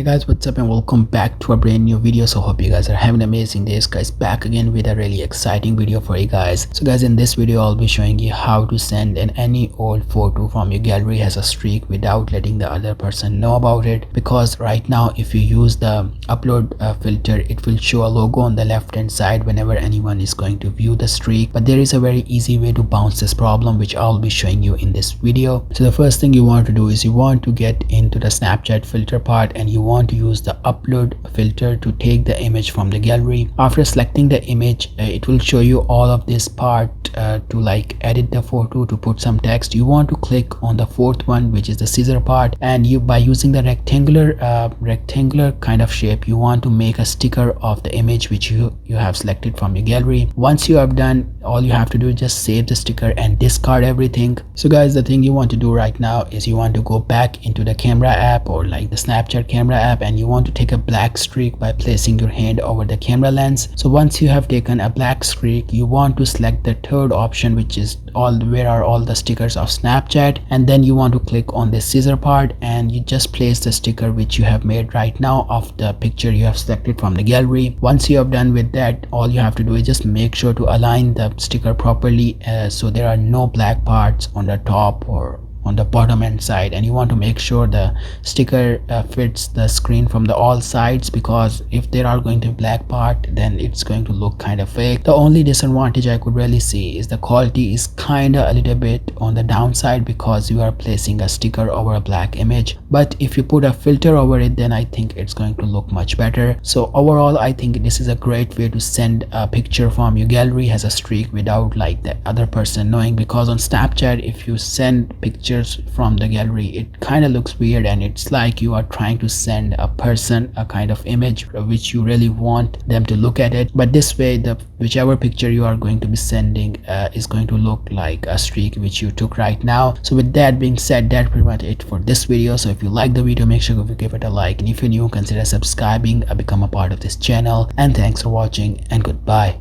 Hey guys, what's up and welcome back to a brand new video. So hope you guys are having amazing days, guys. Back again with a really exciting video for you guys. So guys, in this video I'll be showing you how to send any old photo from your gallery has a streak without letting the other person know about it. Because right now if you use the upload filter, it will show a logo on the left hand side whenever anyone is going to view the streak. But there is a very easy way to bounce this problem, which I'll be showing you in this video. So the first thing you want to do is you want to get into the Snapchat filter part, and you want to use the upload filter to take the image from the gallery. After selecting the image, it will show you all of this part to like edit the photo, to put some text. You want to click on the fourth one, which is the scissor part, and you, by using the rectangular kind of shape, you want to make a sticker of the image which you have selected from your gallery. Once you have done, all you have to do is just save the sticker and discard everything. So guys, the thing you want to do right now is you want to go back into the camera app, or like the Snapchat camera app, and you want to take a black streak by placing your hand over the camera lens. So once you have taken a black streak, you want to select the third option, which is where are all the stickers of Snapchat, and then you want to click on the scissor part, and you just place the sticker which you have made right now of the picture you have selected from the gallery. Once you have done with that, all you have to do is just make sure to align the sticker properly, so there are no black parts on the top or on the bottom end side, and you want to make sure the sticker fits the screen from the all sides, because if there are going to be black part, then it's going to look kind of fake. The only disadvantage I could really see is the quality is kind of a little bit on the downside, because you are placing a sticker over a black image. But if you put a filter over it, then I think it's going to look much better. So overall, I think this is a great way to send a picture from your gallery has a streak without like the other person knowing, because on Snapchat, if you send pictures from the gallery, it kind of looks weird, and it's like you are trying to send a person a kind of image which you really want them to look at it. But this way, the whichever picture you are going to be sending is going to look like a streak which you took right now. So with that being said, that's pretty much it for this video. So if you like the video, make sure to give it a like, and if you're new, consider subscribing, become a part of this channel. And thanks for watching, and goodbye.